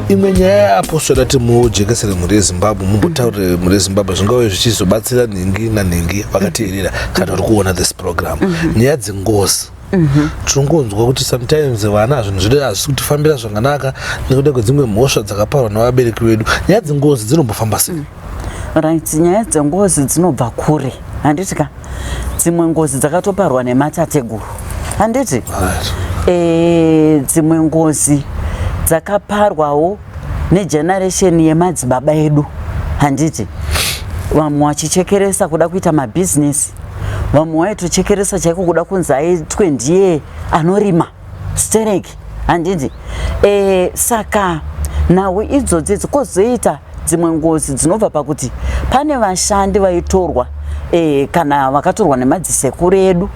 imwe nyaya apo svoda kuti mujekesere mhuri yeZimbabwe mumbotaurire mhuri yeZimbabwe zvingave zvichizobatsira nhingi nanhingi vakateerera kana vari kuona this program nyaya dzengozi tinongonzwa kuti sometimes vana zvinhu zvedu hazvisi kutifambira zvakanaka nekuda kwedzimwe mhosva dzakaparwa navabereki vedu. Nyaya dzengozi dzinombofamba sei? Right, nyaya dzengozi dzinobva kure handiti ka dzimwe ngozi dzakatoparwa nematateguru handiti dzimwe ngozi dzakaparwawo negeneration yemadzibaba edu handiti vamwe vachichekeresa kuda kuita mabhizinesi vamwe vaitochekeresa chaiko kuda kunzi aitwe ndiye anorima stereki handiti saka nhau idzodzi dzikozoita dzimwe ngozi dzinobva pakuti pane vashandi vaitorwa kana vakatorwa nemadzisekuru edu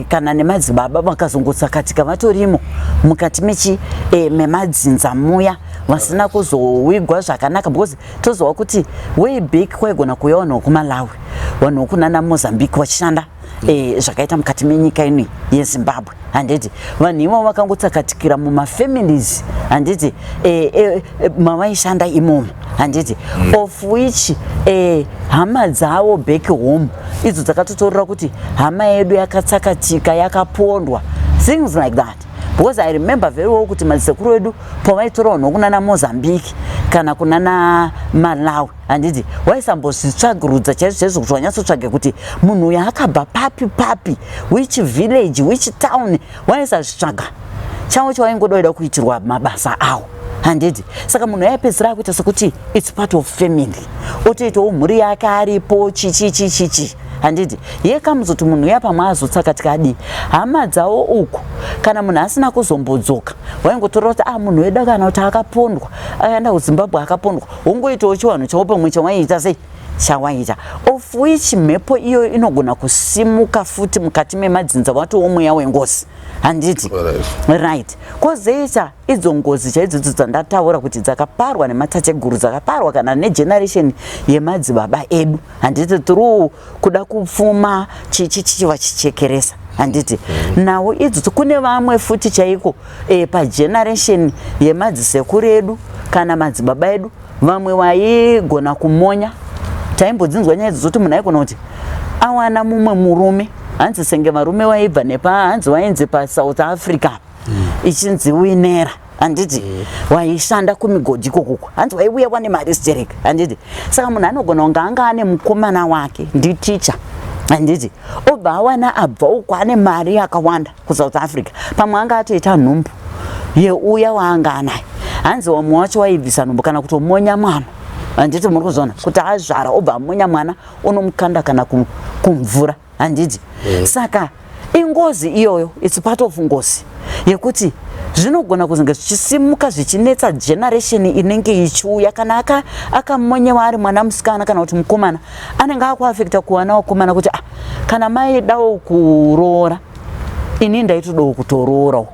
kana nemadzibaba vakazongotsakatika vatorimo mukati memadzinza muya vasina kuzowigwa zvakanaka because tozowa kuti way back kwaigona kuuya vanhu vekuMalawi vanhu vekunana Mozambique vachishanda zvakaita mukati menyika ino yeZimbabwe handiti vanhu imo vakangotsakatikira mumafamilies handiti mavaishanda imomo handiti of which hama dzavo back home idzo dzakatotorera kuti hama yedu yakatsakatika yakapondwa things like that because I remember very well kuti madzisekuru edu pavaitora vanhu vokunana Mozambique kana kunana Malawi handiti waisambozvitsvagurudza chaizvo kuti wanyatsotsvage kuti munhu uyu akabva papi which village which town waisazvitsvaga chavo chawaingoda kuitirwa mabasa awo handiti saka munhu aipedzira akuita sekuti it's part of family otoitawo mhuri yake aripo chichi handiti yekamuzoti munhu yapamwe azotsakatika adi hama dzawo uku kana munhu asina kuzombodzoka waingotora kuti munhu wedu kana kuti akapondwa akaenda kuZimbabwe akapondwa wongoitawo chiwanhu chawo pamwe chawaiita sei chawaita of which mhepo iyo inogona kusimuka futi mukati memadzinza watowo mweya wengozi handiti right kozoita idzo ngozi chaidzidzi dzandataura kuti dzakaparwa nematateguru dzakaparwa kana negeneration yemadzibaba edu handiti through kuda kupfuma chichi vachichekeresa handiti nawo idzo kune vamwe futi chaiko pageneration yemadzisekuru edu kana madzibaba edu vamwe vaigona kumonya taimbodzinzwa nyaya dzoti munhu aigona kuti awana mumwe murume hanzi senge varume vaibva hanzi vainzi paSouth Africa ichinzi Winera handiti waishanda kumigodhi ikoko hanzi waiuya wane mari stereki handiti saka munhu anogona kunge anga ane mukomana wake nditicha handiti obva awana abva uko ane mari yakawanda kuSouth Africa pamwe anga atoita nhumbu yeuya waanga anaye hanzi wamwe wacho waibvisa nhumbu kana kutomonya mwana handiti muri kuzona kuti azvara obva amonya mwana unomukanda kana kumvura handiti saka ingozi iyoyo it's part of ngozi yekuti zvinogona kuzenge zvichisimuka zvichinetsa generation inenge ichiuya kana akamonyewa ari mwana musikana kana kuti mukomana anenge akuafekta kuwana wakomana kuti kana maidawo kuroora ini ndaitodawo kutororawo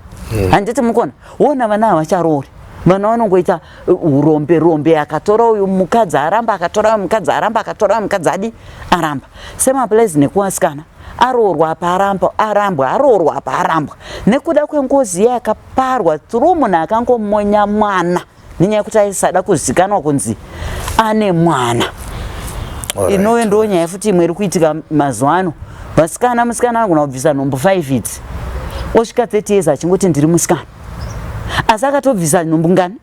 handiti mukona wona vana havacharori vana vanongoita urombe akatora uyu mukadzi aramba akatora uyu mukadzi aramba akatora uyu mukadzi adi aramba semaplezi nekuwasikana aroorwa apa arambwa aroorwa apa arambwa nekuda kwengozi yakaparwa through munhu akangomonya mwana nenyaya yekuti aisada kuzikanwa kunzi ane mwana inove ndo nyaya futi imwe iri kuitika mazuva ano musikana anogona kubvisa nhumbu 5 idzi osvika 30 years achingoti ndiri musikana asi akatobvisa nhumbu ngani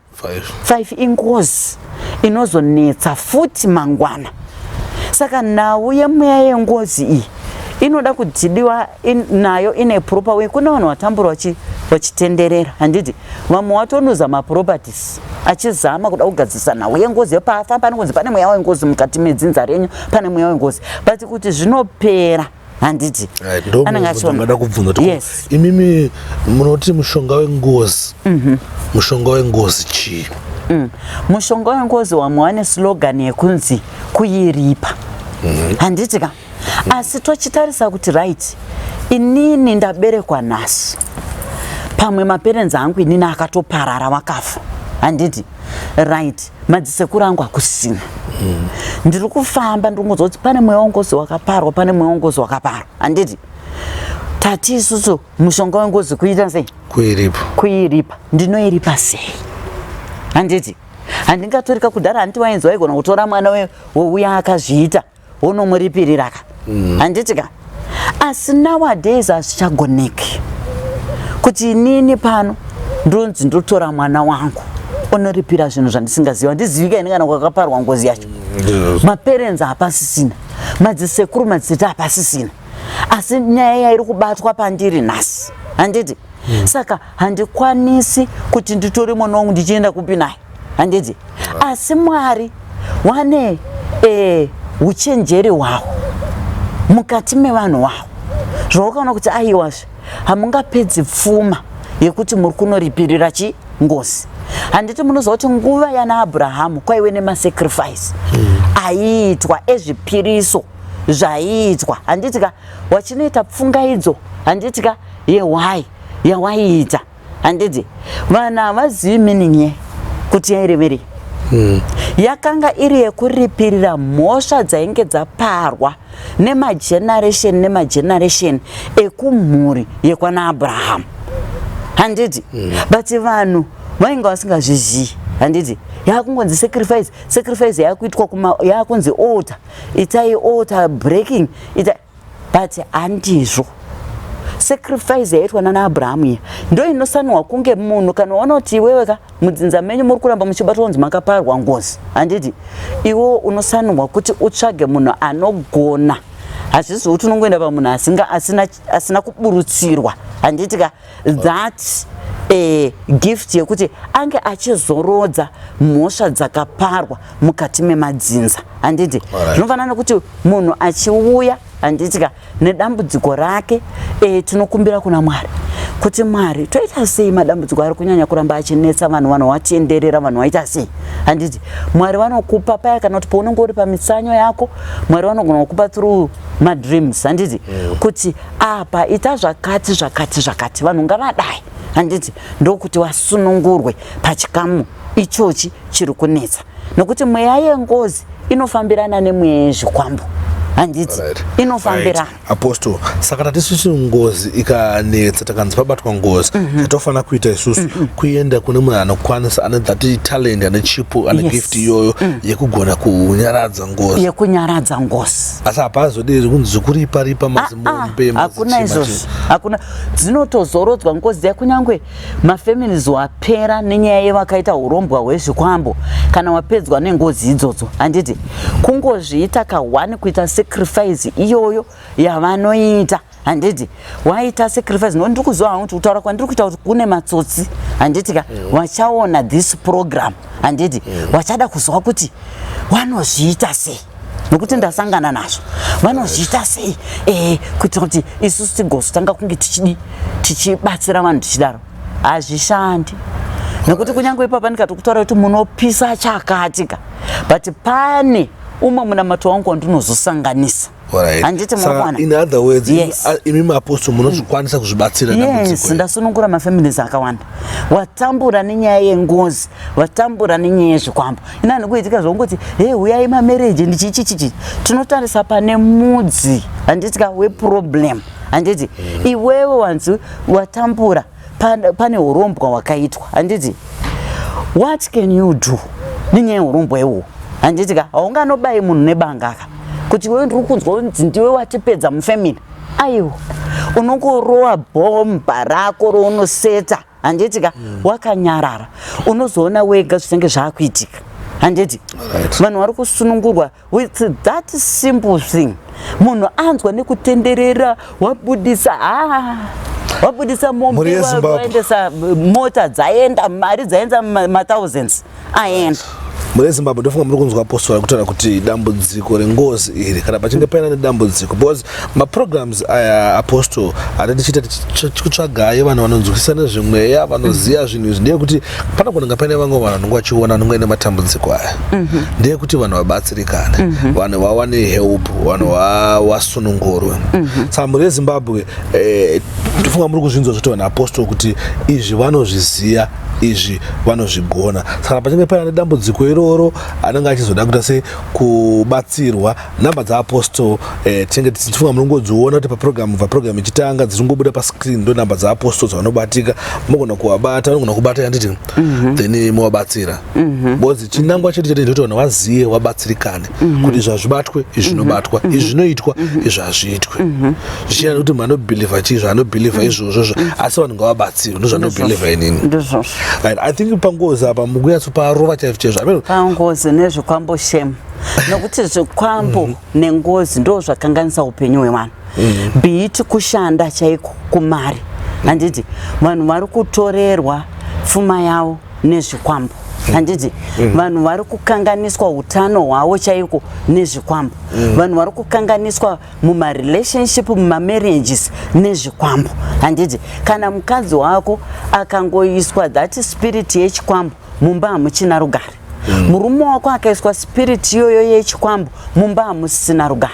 5 ingozi inozonetsa futi mangwana saka nhau yemweya yengozi iyi inoda kudzidiwa nayo ine proper way kuna vanhu vatambura vachitenderera handiti vamwe watonuza maproperties achizama kuda kugadzisa nhau yengozi yepafamba panonzi pane mweya wengozi mukati medzinza renyu pane mweya wengozi but kuti zvinopera handiti anengada kubvunza kuti imimi munoti mushonga wengozi mushonga wengozi chii mushonga wengozi wamwe wane slogan yekunzi kuiripa handiti ka asi tochitarisa kuti right inini ndaberekwa nhasi pamwe maperenzi angu inini akatoparara vakafa handiti right madzisekuru angu akusina ndiri kufamba ndiringoziva kuti pane mweya wengozi wakaparwa pane mweya wengozi wakaparwa handiti tati isusu mushonga wengozi kuita sei kuiripa ndinoiripa sei handiti handingatorika kudhara handiti wainzi waigona kutora mwana weuya akazviita wonomuripirira ka handiti ka asi nowadays hazvichagoneki kuti inini pano ndonzi ndotora mwana wangu unoripira zvinhu zvandisingaziva ndizivi kaini kana kwakaparwa ngozi yacho maparents hapasisina madzisekuru madzita hapasisina asi nyaya yairi kubatwa pandiri nhasi handiti saka handikwanisi kuti nditore mwana wangu ndichienda kupi naye handiti asi Mwari wane uchenjeri hwawo mukati mevanhu vavo zvaukaona kuti aiwazve hamungapedzi pfuma yekuti muri kunoripirira ngozi handiti munoziva kuti nguva yana Abrahamu kwaive nemasacrifice aiitwa ezvipiriso zvaiitwa handitika wachinoita pfungaidzo handitika yewai yawaiita handiti vanhu havazivi meaning kuti yaireverei yakanga iri yekuripirira mhosva dzainge dzaparwa nemageneration ekumhuri yekwana Abrahamu handiti but vanhu vainge vasingazvizivi handiti yakungonzi sacrifice yakuitwa yakunzi altar itai altar breaking but handizvo sacrifice yaitwa nana Abrahamu iya ndo inosanwa kunge munhu kana waona kuti iwewe mudzinza menyu muri kuramba muchibatwa kunzi makaparwa ngozi handiti iwo unosanwa kuti utsvage munhu anogona hazvisi kuti unongoenda pamunhu asina kuburutsirwa handiti ka that gift yekuti ange achizorodza mhosva dzakaparwa mukati memadzinza handiti zvinofanana kuti munhu achiuya handitika nedambudziko rake tinokumbira kuna Mwari kuti Mwari toita sei madambudziko ari kunyanya kuramba achinetsa vanhu vanowatenderera vanhu vaita sei handiti Mwari vanokupa paya kana kuti paunenge uri pamitsanyo yako Mwari vanogona kukupa through madreams handiti kuti apa ita zvakati vanhu ngavadai handiti ndokuti wasunungurwe pachikamu ichochi chiri kunetsa nokuti mweya yengozi inofambirana nemweya yezvikwambo handiti inofambira Apostle saka tatisusi ngozi ikanetsa takanzi pabatwa ngozi tatofana kuita isusu kuenda kune munhu anokwanisa ane that talent ane chipo ane gift iyoyo yekugona kunyaradza ngozi asi hapazodiri kunzi kuripa mazimombe hakuna izvozvo hakuna dzinotozorodzwa ngozi dzeya kunyangwe mafamilies wapera nenyaya yevakaita urombwa hwezvikwambo kana wapedzwa nengozi idzodzo handiti kungozviita ka1 kuita sacrifice iyoyo yavanoita handiti waita sacrifice no ndiri kuziva hangu kuti kutaura kwandiri kuita kuti kune matsotsi handitika wachaona this program handiti wachada kuziva kuti vanozviita sei nokuti ndasangana nazvo vanozviita sei kuitira kuti isusu tigozotanga kunge tichibatsira vanhu tichidaro hazvishandi nokuti kunyange ipapa ndikati kutaura kuti munopisa chakatika but pane umwe munamato wangu wandinozosanganisa handiti mwana in other words imi mapostori munozvikwanisa kuzvibatsira yes ndasunungura mafamilies akawanda watambura nenyaya yengozi watambura nenyaya yezvikwambo ina ndikuitika zvongoti uyai mamarriage ndichichichichi tinotarisa pane mudzi handitika weproblem handiti iwewe wanzi watambura pane urombwa wakaitwa handiti what can you do nenyaya urombwa iwowo handitika haunganobayi munhu nebangaka kuti wewe ndiri kunzwa kunzi ndiwe watipedza mufamily aiwo unongorowa bhomba rako rounoseta handitika wakanyarara unozoona wega zvinenge zvaakuitika handiti vanhu vari kusunungurwa with that simple thing munhu anzwa nekutenderera wabudisa mombe waendesa mota dzaenda mari dzaenda ma-thousands aenda muri Zimbabwe ndofunga muri kunzwa apostori kutaura kuti dambudziko rengozi iri kana pachinge paina nedambudziko because maprograms aya apostori anatichita kutsvagai vanhu vanonzwisisa nezvemweya vanoziva zvinhu izvi ndeyekuti pana kunenge paine vamwe vanhu vanenge vachiona vanenge vaine matambudziko aya ndeyekuti vanhu vabatsirikane vanhu vawane help vanhu vasunungurwe saka muri Zimbabwe ndofunga muri kuzvinzwa zvoti vanhu apostori kuti izvi vanozviziva izvi vanozvigona. Saka pachinge pane dambudziko iroro anenge achizoda kuita sei kubatsirwa, namba dzaapostol tinenge tichifunga munongodziona kuti paprogramu ichitanga dzisingobuda pascreen ndo namba dzaapostol dzavanobatika, mogona kuwabata, vanogona kubata yanditi then mowabatsira because chinangwa chedu chete ndoti vanhu vaziye wabatsirikane kuti zvazvibatwe izvi zvinobatwa, izvi zvinoitwa, izvi hazviitwe, zvichiyana kuti munhu anobhilivha chii, zvaanobhilivha izvozvo, asi vanhu ngavabatsirwe ndozvanobhilivha inini. I think pangozi apa mukunyatsoparova chaizvo pangozi nezvikwambo shame nokuti zvikwambo nengozi ndo zvakanganisa upenyu hwevanhu. Bhiti kushanda chaiko kumari, handiti vanhu vari kutorerwa pfuma yavo nezvikwambo, handiti vanhu vari kukanganiswa utano hwavo chaiko nezvikwambo, vanhu vari kukanganiswa mumarelationship, mumamarriages nezvikwambo, handiti kana mukadzi wako akangoiswa that spirit yechikwambo mumba hamuchina rugare, murume wako akaiswa spirit iyoyo yechikwambo mumba hamusina rugare,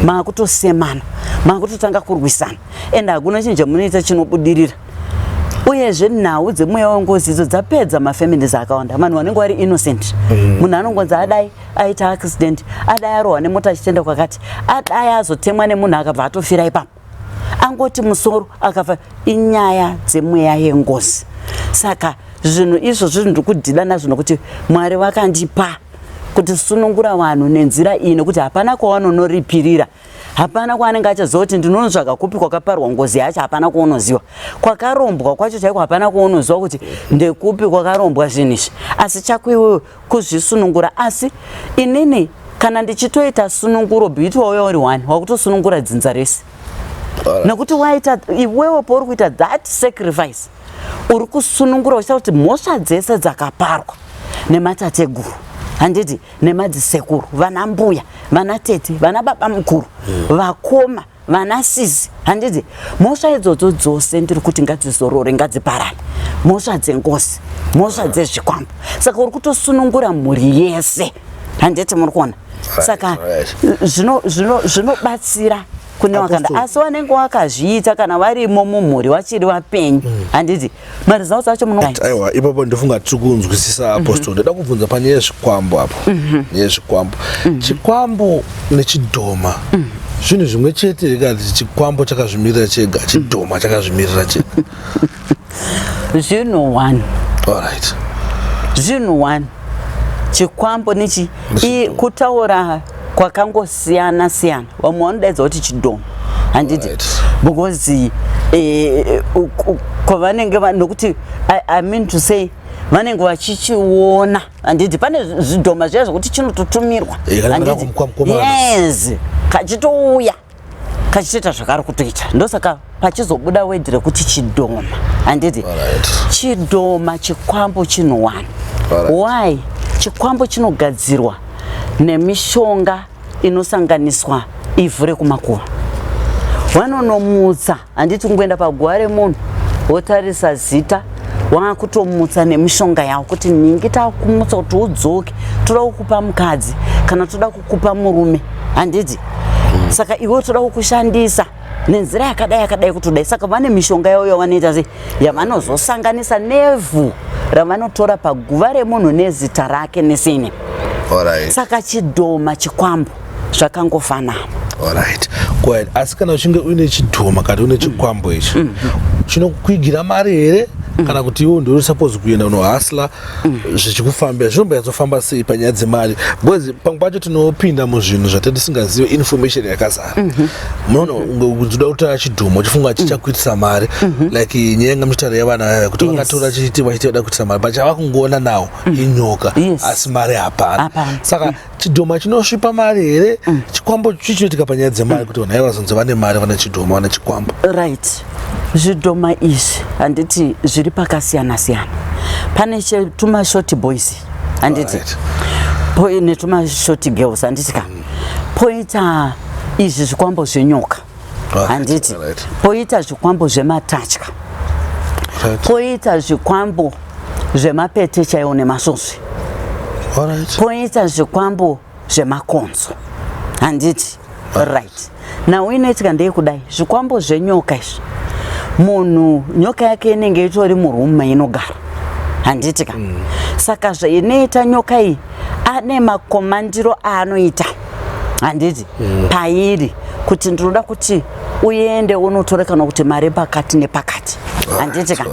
maakutosemana, maakutotanga kurwisana, ende hakuna chinhu chamunoita chinobudirira. Uyezve nhau dzemweya wengozi idzo dzapedza mafamilies akawanda, vanhu vanenge vari innocent. Munhu anongonzi adai aita accident, adai arohwa nemota achitenda kwakati, adai azotemwa nemunhu akabva atofira ipapo, angoti musoro akafa. Inyaya dzemweya yengozi. Saka zvinhu izvozvo ndiri kudhila nazvo nokuti Mwari vakandipa kuti sunungura vanhu nenzira iyi, nekuti hapana kwavanonoripirira, hapana kwaanenge achaziva kuti ndinonotsvaga kupi kwakaparwa ngozi yacho, hapana kwaunoziva kwakarombwa kwacho chaiko, hapana kwaunoziva kuti ndekupi kwakarombwa zvinhu izvi, asi chako iwewe kuzvisunungura. Asi inini kana ndichitoita sununguro bhiti wauya uri 1 wakutosunungura dzinza rese, nekuti waita iwewe pauri kuita that sacrifice uri kusunungura uchita kuti mhosva dzese dzakaparwa nematateguru, handiti nemadzisekuru, vana mbuya, vana tete, vana baba mukuru, vakoma, vana sisi, handiti mhosva idzodzo dzose ndiri kuti ngadzizorore, ngadziparane, mhosva dzengozi, mhosva dzezvikwambo. Saka uri kutosunungura mhuri yese, handiti muri kuona. Saka zvinobatsira kune wakanda, asi vanenge wakazviita kana varimo mumhuri vachiri vapenyu, handiti marizauti acho aiwa. Ipapo ndofunga tiri kunzwisisa apostol. Ndoda kubvunza panyaya yezvikwambo apo, yezvikwambo, chikwambo nechidhoma zvinhu zvimwe chete here kana chikwambo chakazvimirira chega, chidhoma chakazvimirira chega? Zvinhu 1. Alright. Zvinhu 1. Chikwambo nechi kutaura kwakangosiyana siyana. Vamwe vanodaidza kuti chidhoma, handiti because kwavanenge nokuti I mean to say vanenge vachichiona, handiti pane zvidhoma zviya zvokuti chinototumirwa, yes, kachitouya kachitoita zvakari kutoita, ndosaka pachizobuda wedhi rekuti chidhoma, handiti chidhoma. Chikwambo chinhu 1. Why? Chikwambo chinogadzirwa nemishonga inosanganiswa ivhu rekumakuva. Vanonomutsa, handiti kungoenda paguva remunhu wotarisa zita, wakutomutsa nemishonga yavo kuti ningi takumutsa kuti udzoke, toda kukupa mukadzi kana toda kukupa murume, handiti saka iwe toda kukushandisa nenzira yakadai kutodai. Saka vane mishonga yavo yavanoita sei, yavanozosanganisa nevhu ravanotora paguva remunhu nezita rake nesine. Saka chidhoma, chikwambo zvakangofanana. Alright. Quiet. Asi kana uchinge uine chidhoma kana une chikwambo ichi, chinokwigira mari here kana kuti iwe ndio suppose kuenda unohasla zvichikufambira, zvinomba yatsofamba sei panyaya dzemari? Because pamwe pacho tinopinda muzvinhu zvatisingazive, information yakazara. Munoona ungoda kutora chidhoma uchifunga chichakuitisa mari, like nyaya ngamuchitara yevana kuti vakatora chichitima chichida kuitisa mari, pachava kungoona nawo inyoka, asi mari hapana. Saka chidhoma chinosvipa mari here? Chikwambo chichinoitika panyaya dzemari kuti vanhu ava vazonzi vane mari, vane chidhoma, vane chikwambo? Right. Zvidhoma izvi handiti zviri pakasiyana siyana. Pane tuma short boys, handiti netuma short girls, handiti ka poita izvi zvikwambo zvenyoka, handiti poita zvikwambo zvematatya, poita zvikwambo zvemapete chaiwo nemasvosve, poita zvikwambo zvemakonzo, handiti right. Now inoitika ndeyekudai zvikwambo zvenyoka izvi, munhu nyoka yake inenge itori murumu mainogara, handitika saka zvainoita nyoka iyi ane makomandiro aanoita handiti pairi kuti ndinoda kuti uende unotora kana kuti mari pakati nepakati handitika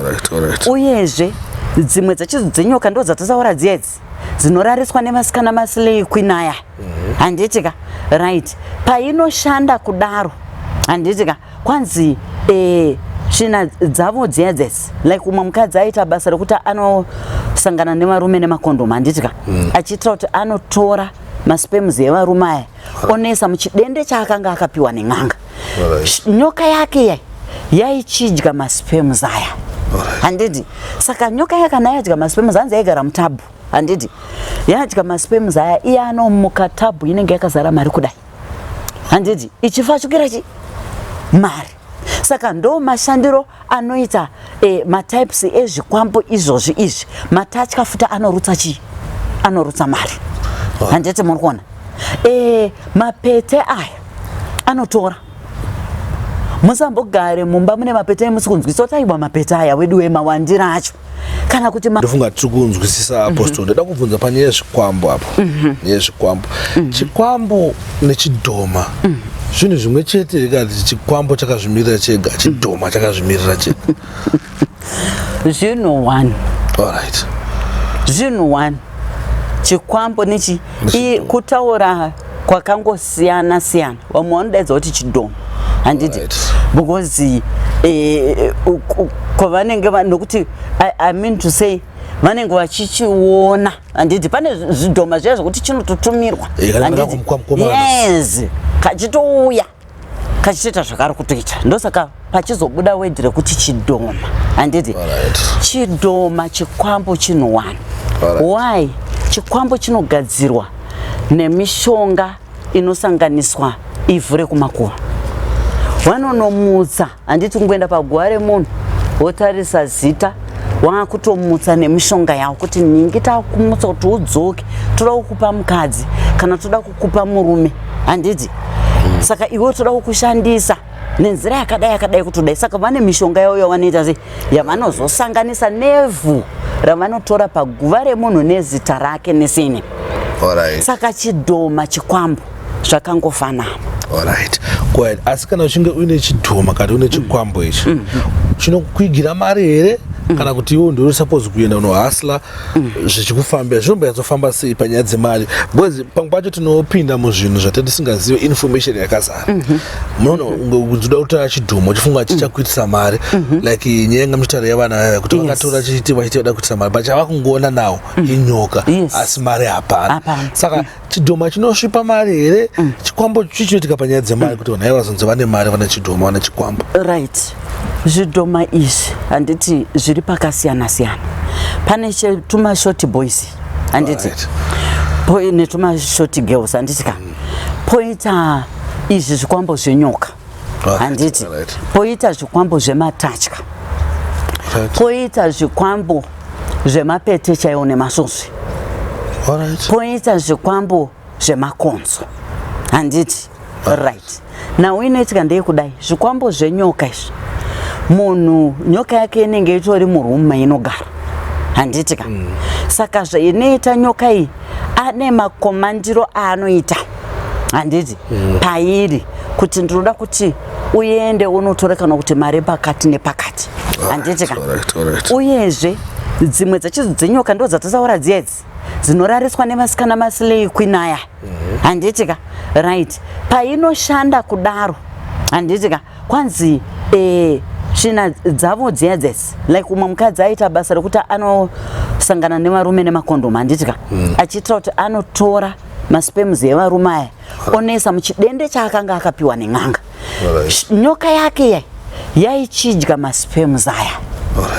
uyezve dzimwe dzachidzo dzenyoka ndo dzatasaura dziedzi dzinorariswa nemasikana maslay kwinaya handitika right painoshanda kudaro handitika kwanzi svina dzavo dziedzesi like umwe mukadzi aita basa rekuti anosangana nemarume nemakondomu handitika achiitira kuti anotora maspems evarume aya onesa muchidende chaakanga akapiwa nen'anga nyoka yake yaichidya maspems aya handiti saka nyoka yakana yadya maspems hanzi yaigara mutabhu handiti yadya maspems aya iye anomuka tabhu inenge yakazara mari kudai handiti ichifashukira mari saka ndo mashandiro anoita matypes ezvikwambo izvozvi izvi matatya futa anorutsa mari handiti muri kuona mapete aya anotora musambogare mumba mune mapete musikunzwisisa kuti aiwa mapete aya wedu wemawandira acho kana kuti ndofunga tiri kunzwisisa apostol ndoda kubvunza panyaya yezvikwambo apo yezvikwambo chikwambo nechidhoma zvinhu zvimwe chete ikati chikwambo chakazvimirira chega chidhoma chakazvimirira chega zvinhu one alright zvinhu one chikwambo nechi kutaura kwakangosiyana siyana vamwe vanodaidza kuti chidhoma handiti because kwavanenge nokuti I mean to say vanenge vachichiona handiti pane zvidhoma zviya zvokuti chinototumirwa yes kachitouya kachitoita zvakari kutoita ndosaka pachizobuda wedhi rekuti chidhoma handiti chidhoma chikwambo chinhu one why chikwambo chinogadzirwa nemishonga inosanganiswa ivhu rekumakuva vanonomutsa handiti kungoenda paguva remunhu wotarisa zita wakutomutsa nemishonga yavo kuti ningi takumutsa kuti udzoke toda kukupa mukadzi kana toda kukupa murume handiti saka iwe toda kukushandisa nenzira yakadai kutodai saka vane mishonga yavo yavanoita sei yavanozosanganisa nevhu ravanotora paguva remunhu nezita rake nesine saka chidhoma chikwambo zvakangofanana alright quiet asi kana uchinge uine chidhoma kana une chikwambo ichi chinokwigira mari here kana kuti iwo ndio suppose kuenda unohasla zvichikufambira zvinombayazofamba sei panyaya dzemari because pamwe pacho tinopinda muzvinhu zvatisingazive information yakazara munoona ungoda kutora chidhoma uchifunga chichakuitisa mari like nyaya ngamuchitaro yavana kuti vakatora chichitiva chitida kuitisa mari but chavakungoona nawo inyoka asi mari hapana saka chidhoma chinosvipa mari here chikwambo chichinoitika panyaya dzemari kuti vanhu vazonzi vane mari vane chidhoma vane chikwambo right zvidhoma izvi handiti zviri pakasiyana siyana pane tuma short boys handiti netuma short girls handiti ka poita izvi zvikwambo zvenyoka handiti poita zvikwambo zvematatya poita zvikwambo zvemapete chaiwo nemasvosve poita zvikwambo zvemakonzo handiti right now inoitika ndeyekudai zvikwambo zvenyoka izvi munhu nyoka yake inenge itori murume inogara handitika saka zvainoita nyoka iyi ane makomandiro aanoita handiti pairi kuti ndinoda kuti uende unotora kana kuti mari pakati nepakati handitika uyezve dzimwe dzachidzo dzenyoka ndo dzatasaura dziedzi dzinorariswa nemasikana maslay kwinaya handitika right painoshanda kudaro handitika kwanzi svina dzavo dziedzesi like umwe mukadzi aita basa rekuti anosangana nemarume nemakondomu handitika achiitira kuti anotora maspems evarume aya onesa muchidende chaakanga akapiwa nen'anga nyoka yake yaichidya maspems aya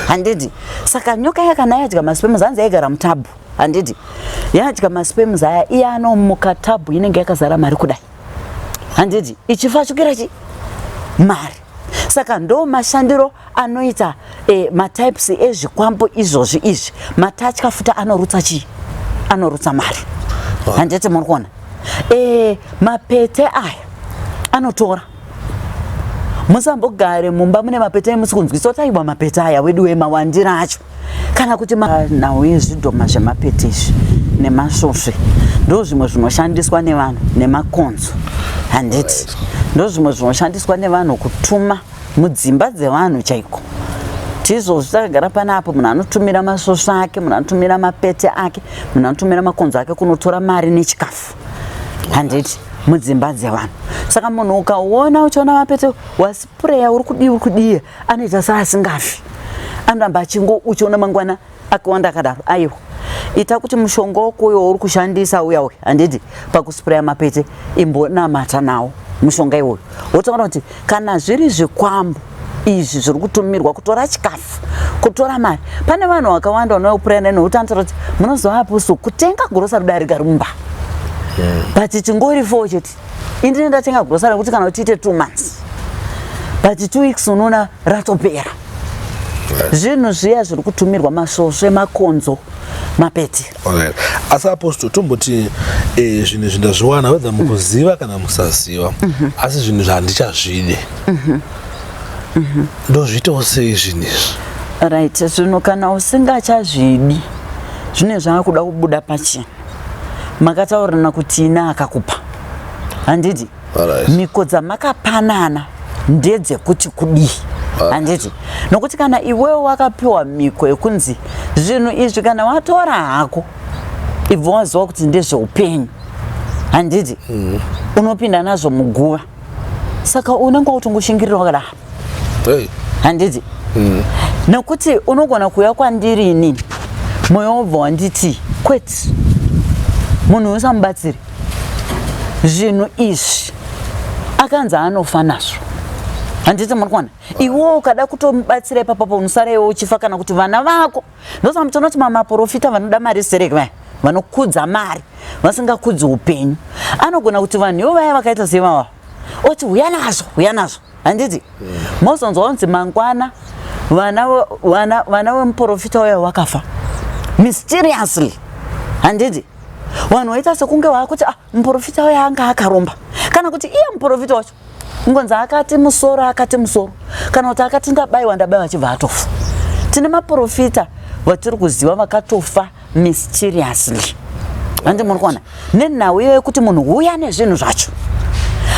handiti saka nyoka yakana yadya maspems hanzi yaigara mutabhu handiti yadya maspems aya iye anomuka tabhu inenge yakazara mari kudai handiti ichifashukira mari saka ndo mashandiro anoita matypes ezvikwambo izvozvi izvi matatya futa anorutsa mari handiti muri kuona mapete aya anotora musambogare mumba mune mapete musikunzwisa kuti aiwa mapete aya wedu wemawandira acho kana kuti nawo yezvidhoma zvemapete izvi nemasvosve ndo zvimwe zvinoshandiswa nevanhu nemakonzo handiti ndo zvimwe zvinoshandiswa nevanhu kutuma mudzimba dzevanhu chaiko tizvozvi takagara panapo munhu anotumira masvosve ake munhu anotumira mapete ake munhu anotumira makonzo ake kunotora mari nechikafu handiti mudzimba dzevanhu saka munhu ukaona uchiona mapete wasipureya uri kudii anoita saasingafi anoramba achingo uchiona mangwana akawanda akadaro aiwa ita kuti mushonga wokuyo uri kushandisa uya handiti pakusipureya mapete imbonamata nawo mushonga iwoyo wotaura kuti kana zviri zvikwambo izvi zviri kutumirwa kutora chikafu kutora mari pane vanhu vakawanda vanopureya nenoutanotaura kuti munozovapusu kutenga gurosari darika rumba but chingori 4 chete indine ndatenga grosari kuti kana utiite 2 months but 2 weeks unoona ratopera zvinhu zviya zviri kutumirwa masvosve makonzo mapete asi apostle tomboti zvinhu zvindazviwana wedza mukuziva kana musaziva asi zvinhu zvandichazvide ndozviitawo sei zvinhu izvi right zvino kana usingachazvidi zvine zvaakuda kubuda pachena makataurirana kuti ina akakupa handiti miko dzamakapanana ndedzekuti kudii handiti nokuti kana iwewe wakapiwa miko yekunzi zvinhu izvi kana watora hako ibva waziva kuti ndezveupenyu handiti unopinda nazvo muguva saka unenge utongoshingirira wakadaro handiti nokuti unogona kuuya kwandiri inini mwoyo wobva wanditi kwete munhu usamubatsiri zvinhu izvi akanzi anofa nazvo handiti muri kuona iwewe ukada kutomubatsira ipapo unosara iwe uchifa kana kuti vana vako ndosaka mutoona kuti mamaprofita vanoda mari sereke vaya vanokudza mari vasingakudzi upenyu anogona kuti vanhu ivo vaya vakaita sevava oti uya nazvo handiti mozonzwa unzi mangwana vana vemuprofita uya wakafa mysteriously handiti vanhu vaita sekunge vakuti muprofita uya anga akaromba kana kuti iye muprofita wacho ngonzi akati musoro kana kuti akati ndabayiwa achibva atofa tine maprofita vatiri kuziva vakatofa mysteriously handi muri kuona nenhau iyoyo kuti munhu uya nezvinhu zvacho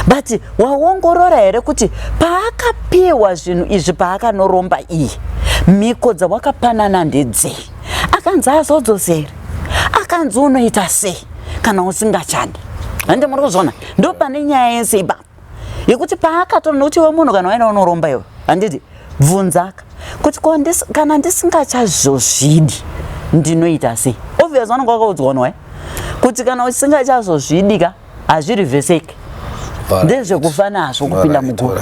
but waongorora here kuti paakapiwa zvinhu izvi paakanoromba iye miko dzawakapanana ndedzei akanzi azodzoseri akanzi unoita sei kana usingachadi handi muri kuzviona ndo pane nyaya yese ipapo yekuti paakatora nokuti we munhu kana waina unoromba iwe handiti bvunzaka kuti kana ndisingachazvozvidi ndinoita sei obvious vanonga vakaudzwanwa kuti kana usingachazozvidika hazvirivheseki ndezvekufa nazvo kupinda muguva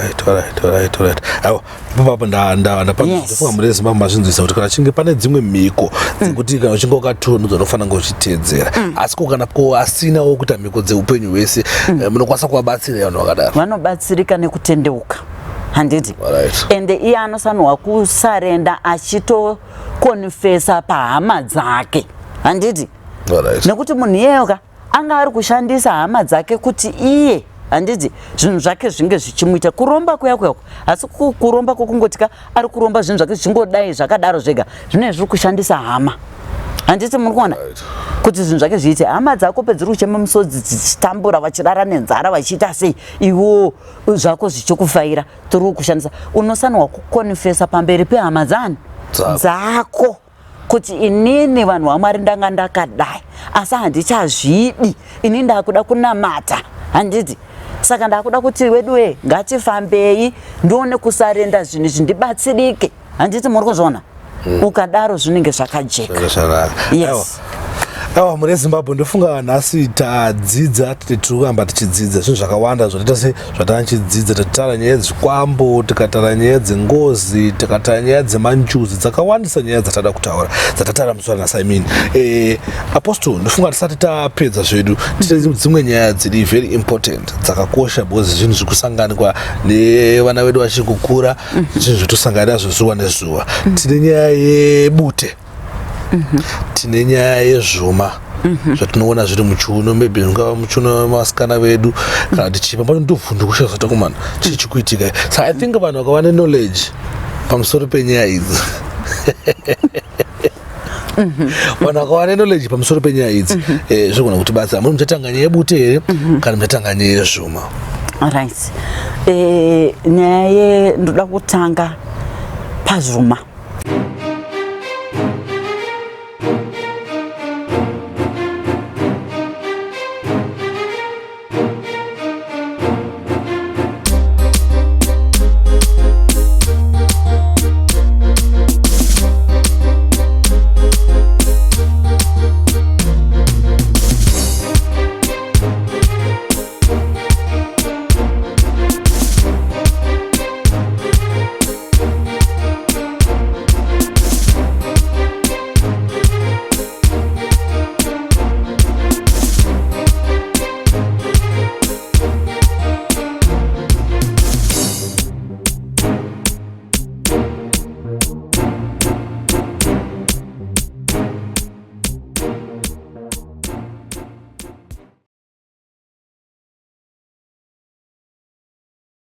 aiwa ipapo ndapandofunga muri Zimbabwe mazvinzwisa kuti kana chinge pane dzimwe mhiko dzekuti kana uchinge wakatunudzwa unofanira kunge uchiteedzera asi kana asinawo kuita mhiko dzeupenyu hwese munokwanisa kuvabatsira vanhu vakadaro vanobatsirika nekutendeuka handiti ende iye anosanirwa kusarenda achitokonfesa pahama dzake handiti nekuti munhu iyeyoka anga ari kushandisa hama dzake kuti iye handiti zvinhu zvake zvinge zvichimuita kuromba kuyako asi kuromba kokungotika ari kuromba zvinhu zvake zvichingodai zvakadaro zvega zvine zviri kushandisa hama handiti muri kuona kuti zvinhu zvake zviite hama dzako pedziri kuchema musodzi dzichitambura vachirara nenzara vachiita sei iwo zvako zvichikufaira tiri kushandisa unosanirwa kukonfesa pamberi pehama dzako kuti inini vanhu vamwari ndanga ndakadai asi handichazvidi ini ndakuda kunamata handiti saka ndakuda kuti weduwe ngatifambei ndione kusarenda zvinhu zvindibatsirike handiti muri kuzviona ukadaro zvinenge zvakajeka yes Awa muri Zimbabwe ndofunga nhasi tadzidza tiri kuramba tichidzidza zvinhu zvakawanda zvinoita se zvatanichidzidza tatara nyaya dzezvikwambo tikatara nyaya dzengozi tikatara nyaya dzemanjuzi dzakawandisa nyaya dzatada kutaura dzatatara musoro naSimon apostle ndofunga tisati tapedza zvedu tine dzimwe nyaya dziri very important dzakakosha because zvinhu zvikusanganikwa nevana vedu vachikukura zvinhu zvatosanganira zvo zuva nezuva tine nyaya yebute tine nyaya yezvuma zvatinoona zviri muchiuno, maybe zvingava muchiuno wemasikana vedu kana kuti chipa pano ndobvundu kushaza kumana chichikuitika. So I think vanhu vakava knowledge pamusoro penyaya idzi vanhu vakava knowledge pamusoro penyaya idzi zvigona kuti basa muri muchatanga nyaya yebute here kana muchatanga nyaya yezvuma. Right. Nyaya ndoda kutanga pazvuma.